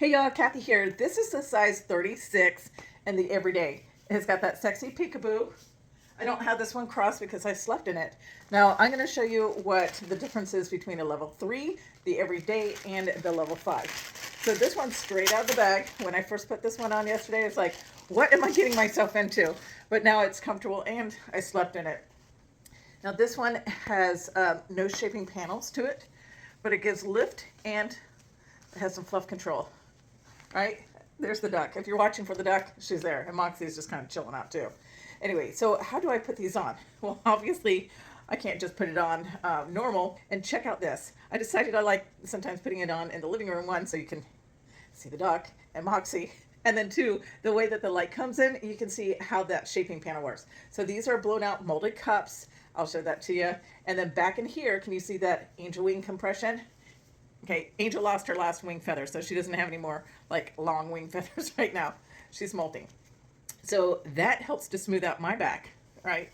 Hey y'all, Kathy here. This is the size 36 and the everyday. It's got that sexy peekaboo. I don't have this one crossed because I slept in it. Now I'm going to show you what the difference is between a level 3, the everyday, and the level 5. So this one's straight out of the bag. When I first put this one on yesterday, it's like, what am I getting myself into? But now it's comfortable and I slept in it. Now this one has no shaping panels to it, but it gives lift and it has some fluff control. Right? There's the duck. If you're watching for the duck, she's there. And Moxie's just kind of chilling out too. Anyway, so how do I put these on? Well, obviously, I can't just put it on normal. And check out this. I decided I like sometimes putting it on in the living room, one, so you can see the duck and Moxie. And then two, the way that the light comes in, you can see how that shaping panel works. So these are blown out molded cups. I'll show that to you. And then back in here, can you see that angel wing compression? Okay, Angel lost her last wing feather, so she doesn't have any more like long wing feathers right now. She's molting. So that helps to smooth out my back, right?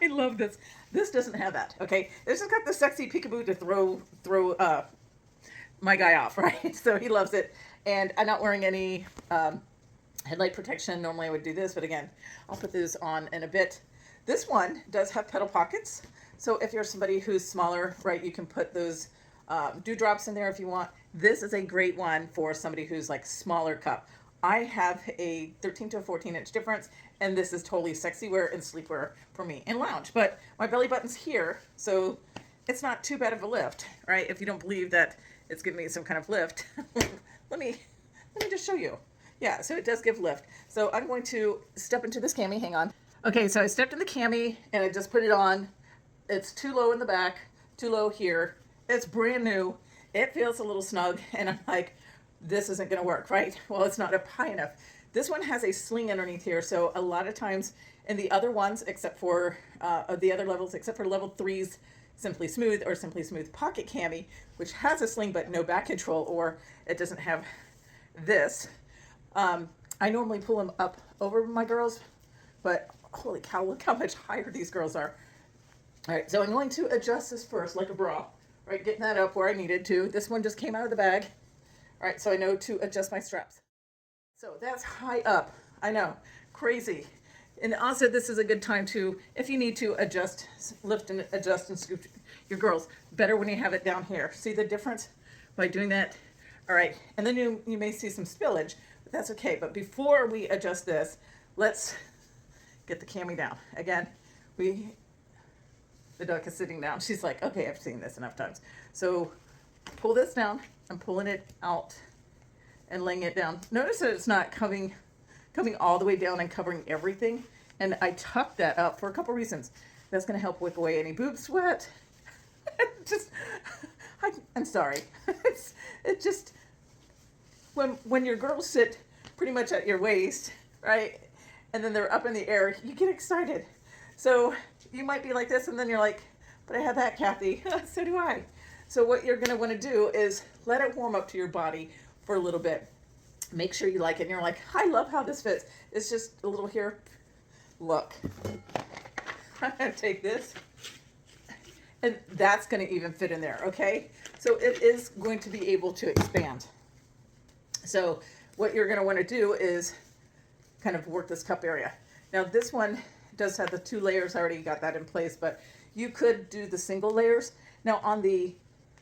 I love this. This doesn't have that, okay? This has got the sexy peekaboo to throw my guy off, right? So he loves it. And I'm not wearing any headlight protection. Normally I would do this, but again, I'll put this on in a bit. This one does have pedal pockets. So if you're somebody who's smaller, right, you can put those dewdrops in there if you want. This is a great one for somebody who's like smaller cup. I have a 13 to a 14-inch difference, and this is totally sexy wear and sleepwear for me and lounge. But my belly button's here, so it's not too bad of a lift, right? If you don't believe that it's giving me some kind of lift, let me just show you. Yeah, so it does give lift. So I'm going to step into this cami. Hang on. Okay, so I stepped in the cami and I just put it on. It's too low in the back, too low here. It's brand new. It feels a little snug, and I'm like, this isn't gonna work, right? Well, it's not up high enough. This one has a sling underneath here, so a lot of times in the other ones, except for the other levels, except for level 3's Simply Smooth or Simply Smooth Pocket Cami, which has a sling but no back control, or it doesn't have this. I normally pull them up over my girls, but holy cow, look how much higher these girls are. All right, so I'm going to adjust this first like a bra. Right, getting that up where I needed to. This one just came out of the bag. All right, so I know to adjust my straps. So that's high up. I know, crazy. And also this is a good time to, if you need to adjust, lift and adjust and scoop your girls. Better when you have it down here. See the difference by doing that? All right, and then you may see some spillage, but that's okay. But before we adjust this, let's get the cami down. Again, the duck is sitting down. She's like, okay, I've seen this enough times. So pull this down. I'm pulling it out and laying it down. Notice that it's not coming all the way down and covering everything. And I tucked that up for a couple reasons. That's going to help wick away any boob sweat. I'm sorry. It just, when your girls sit pretty much at your waist, right? And then they're up in the air, you get excited. So you might be like this, and then you're like, but I have that, Kathy. So do I. So what you're going to want to do is let it warm up to your body for a little bit. Make sure you like it. And you're like, I love how this fits. It's just a little here. Look. I'm going to take this. And that's going to even fit in there, okay? So it is going to be able to expand. So what you're going to want to do is kind of work this cup area. Now this one does have the 2 layers. I already got that in place, but you could do the single layers. Now on the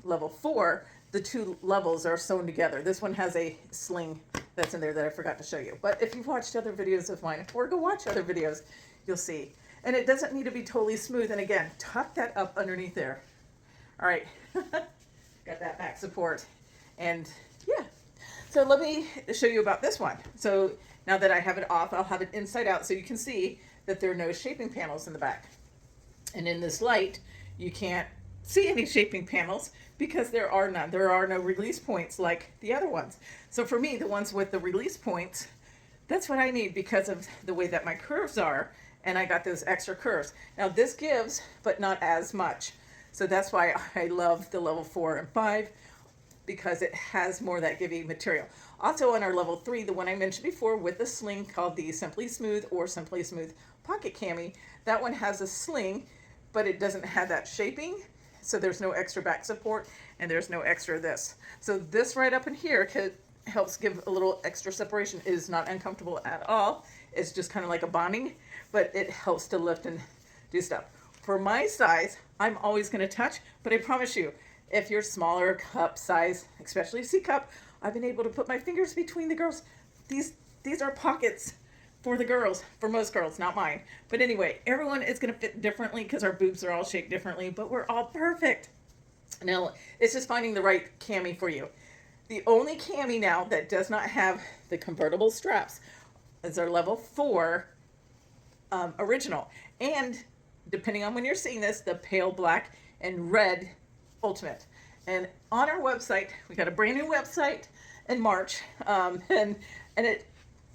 level 4, the 2 levels are sewn together. This one has a sling that's in there that I forgot to show you. But if you've watched other videos of mine, or go watch other videos, you'll see. And it doesn't need to be totally smooth. And again, tuck that up underneath there. All right, got that back support. And yeah, so let me show you about this one. So now that I have it off, I'll have it inside out so you can see that there are no shaping panels in the back. And in this light, you can't see any shaping panels because there are none. There are no release points like the other ones. So for me, the ones with the release points, that's what I need because of the way that my curves are, and I got those extra curves. Now this gives, but not as much. So that's why I love the level 4 and 5, because it has more of that givey material. Also on our level 3, the one I mentioned before with the sling called the Simply Smooth or Simply Smooth Pocket Cami, that one has a sling, but it doesn't have that shaping. So there's no extra back support and there's no extra this. So this right up in here helps give a little extra separation. It is not uncomfortable at all. It's just kind of like a bonding, but it helps to lift and do stuff. For my size, I'm always going to touch, but I promise you, if you're smaller cup size, especially C cup, I've been able to put my fingers between the girls. These are pockets for the girls, for most girls, not mine. But anyway, everyone is going to fit differently because our boobs are all shaped differently, but we're all perfect. Now, it's just finding the right cami for you. The only cami now that does not have the convertible straps is our level 4 original. And depending on when you're seeing this, the pale black and red ultimate. And on our website, we got a brand new website in March, and it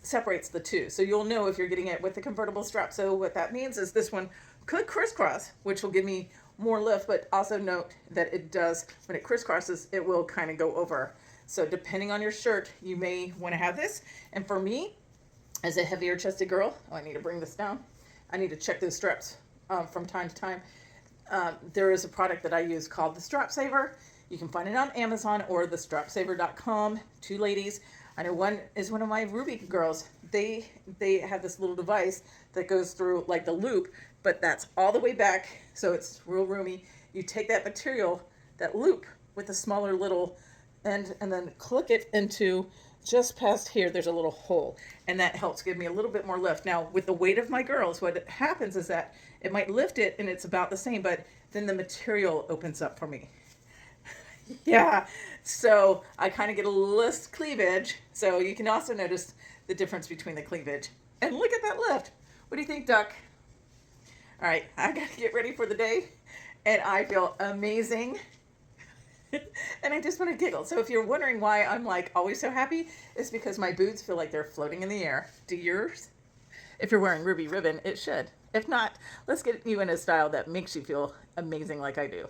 separates the two. So you'll know if you're getting it with the convertible strap. So what that means is this one could crisscross, which will give me more lift, but also note that it does, when it crisscrosses, it will kind of go over. So depending on your shirt, you may want to have this. And for me, as a heavier chested girl, oh, I need to bring this down. I need to check those straps from time to time. There is a product that I use called the Strap Saver. You can find it on Amazon or thestrapsaver.com. Two ladies. I know one is one of my Ruby girls. They have this little device that goes through like the loop, but that's all the way back, so it's real roomy. You take that material, that loop, with a smaller little end, and then click it into just past here. There's a little hole, and that helps give me a little bit more lift. Now, with the weight of my girls, what happens is that it might lift it, and it's about the same, but then the material opens up for me. Yeah, so I kind of get a less cleavage. So you can also notice the difference between the cleavage. And look at that lift. What do you think, Duck? All right, I got to get ready for the day, and I feel amazing. And I just want to giggle. So if you're wondering why I'm like always so happy, it's because my boots feel like they're floating in the air. Do yours? If you're wearing ruby ribbon, it should. If not, let's get you in a style that makes you feel amazing like I do.